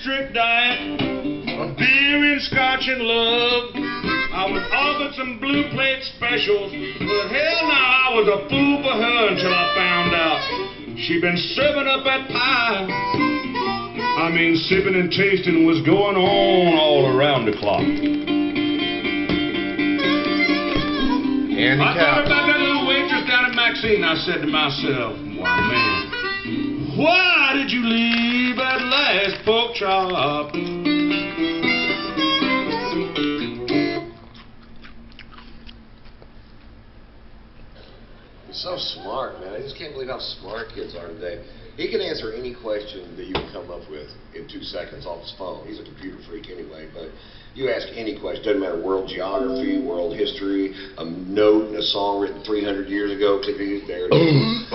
strict diet of beer and scotch and love. I was offered some blue plate specials, but hell no, I was a fool for her until I found out she'd been serving up that pie. I mean, sipping and tasting was going on all around the clock. I thought about that little waitress down at Maxine. I said to myself, why, man, why did you leave that last pork chop? He's so smart, man. I just can't believe how smart kids are today. He can answer any question that you can come up with in 2 seconds off his phone. He's a computer freak anyway, but you ask any question, doesn't matter, world geography, world history, a note in a song written 300 years ago, there it is.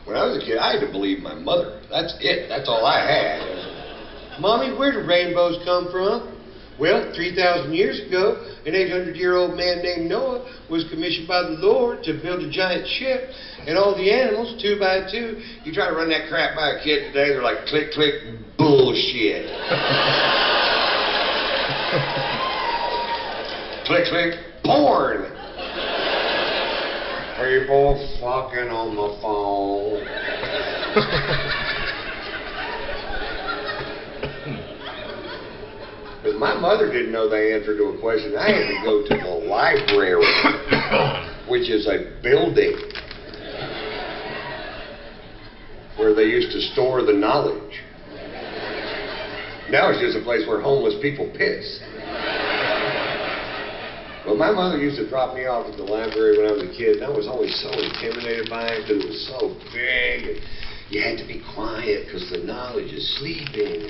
When I was a kid, I had to believe my mother. That's it. That's all I had. Mommy, where do rainbows come from? Well, 3,000 years ago, an 800-year-old man named Noah was commissioned by the Lord to build a giant ship, and all the animals, 2 by 2. You try to run that crap by a kid today, they're like, click, click, bullshit. Click, click, porn. People fucking on the phone. Because my mother didn't know the answer to a question. I had to go to the library, which is a building where they used to store the knowledge. Now it's just a place where homeless people piss. Well, my mother used to drop me off at the library when I was a kid, and I was always so intimidated by it because it was so big, and you had to be quiet because the knowledge is sleeping.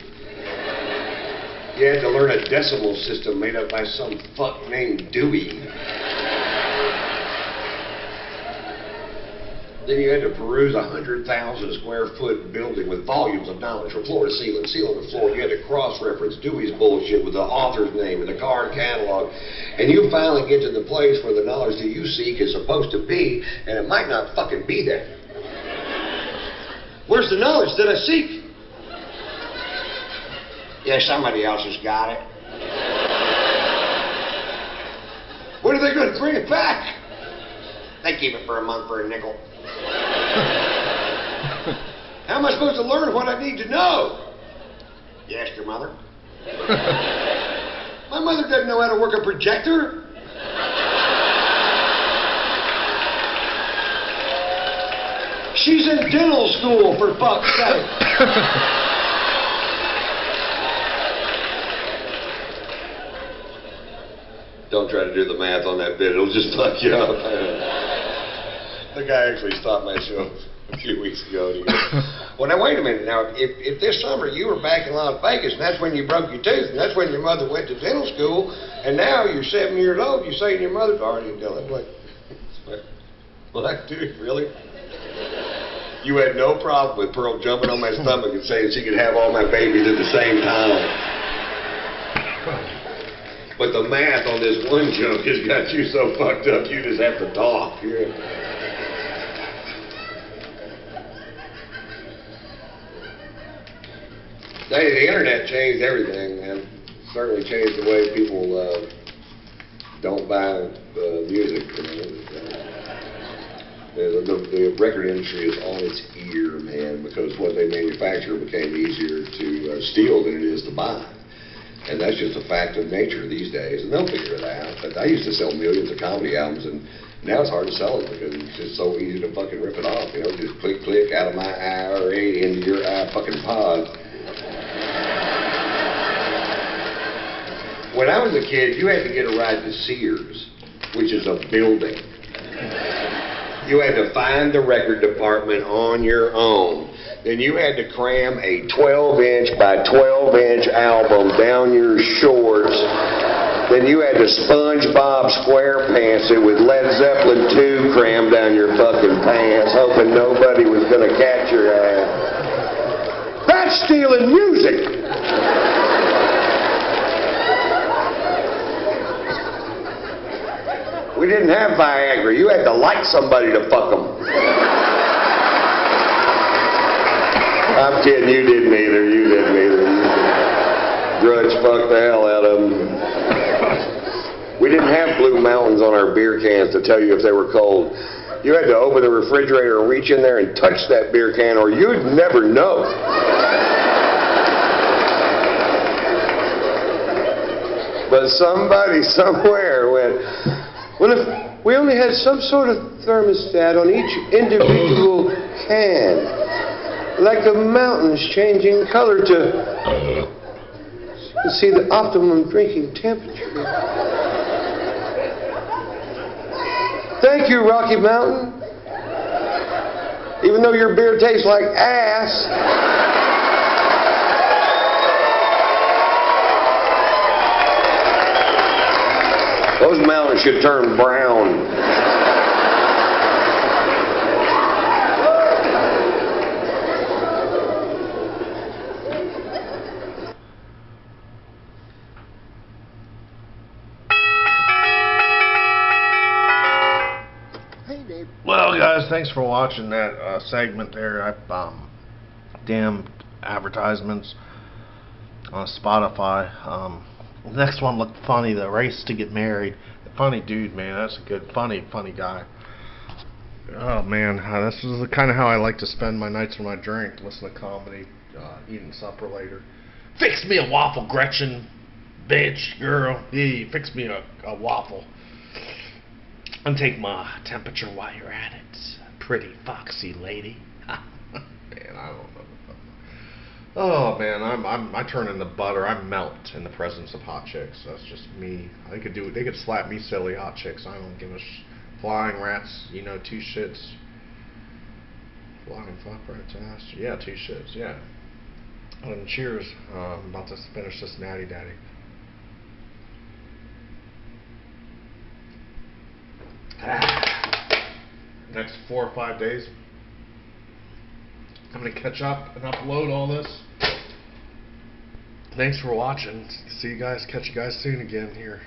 You had to learn a decimal system made up by some fuck named Dewey. Then you had to peruse a 100,000 square foot building with volumes of knowledge from floor to ceiling, ceiling to floor. You had to cross-reference Dewey's bullshit with the author's name and the card catalog. And you finally get to the place where the knowledge that you seek is supposed to be, and it might not fucking be there. Where's the knowledge that I seek? Yeah, somebody else has got it. When are they going to bring it back? They keep it for a month for a nickel. How am I supposed to learn what I need to know? You asked your mother? My mother doesn't know how to work a projector. She's in dental school, for fuck's sake. Don't try to do the math on that bit. It'll just fuck you up. The guy actually stopped my show a few weeks ago. And he goes, well, now, wait a minute. Now, if this summer you were back in Las Vegas, and that's when you broke your tooth, and that's when your mother went to dental school, and now you're 7 years old, you say your mother's already done it. Like, what, dude, really? You had no problem with Pearl jumping on my stomach and saying she could have all my babies at the same time. But the math on this one jump has got you so fucked up, you just have to talk. Yeah. The internet changed everything, man. Certainly changed the way people don't buy music. The record industry is on its ear, man, because what they manufacture became easier to steal than it is to buy. And that's just a fact of nature these days, and they'll figure it out. But I used to sell millions of comedy albums, and now it's hard to sell it because it's just so easy to fucking rip it off. You know, just click, click, out of my IRA into your fucking pod. When I was a kid, you had to get a ride to Sears, which is a building. You had to find the record department on your own. Then you had to cram a 12-inch by 12-inch album down your shorts. Then you had to SpongeBob SquarePants it with Led Zeppelin 2 crammed down your fucking pants, hoping nobody was going to catch your ass. That's stealing music! We didn't have Viagra. You had to like somebody to fuck them. I'm kidding, you didn't either. You didn't either. Grudge fucked the hell out of them. We didn't have Blue Mountains on our beer cans to tell you if they were cold. You had to open the refrigerator and reach in there and touch that beer can, or you'd never know. But somebody somewhere went, well, if we only had some sort of thermostat on each individual can, like the mountains changing color to see the optimum drinking temperature. Thank you, Rocky Mountain. Even though your beer tastes like ass. Those mountains should turn brown. Well, guys, thanks for watching that segment there. Damn advertisements on Spotify. The next one looked funny. The Race to Get Married. Funny dude, man. That's a good, funny guy. Oh man, this is kind of how I like to spend my nights when I drink. Listen to comedy, eating supper later. Fix me a waffle, Gretchen, bitch, girl. Yeah, fix me a waffle. And take my temperature while you're at it, pretty foxy lady. Man, I don't know. Oh man, I turn into butter. I melt in the presence of hot chicks. That's just me. They could slap me silly, hot chicks. I don't give a flying rats. You know, 2 shits. Flying fuck rats ass. Yeah, 2 shits. Yeah. And cheers. I'm about to finish this Natty Daddy. Next 4 or 5 days, I'm going to catch up and upload all this. Thanks for watching. Catch you guys soon again here.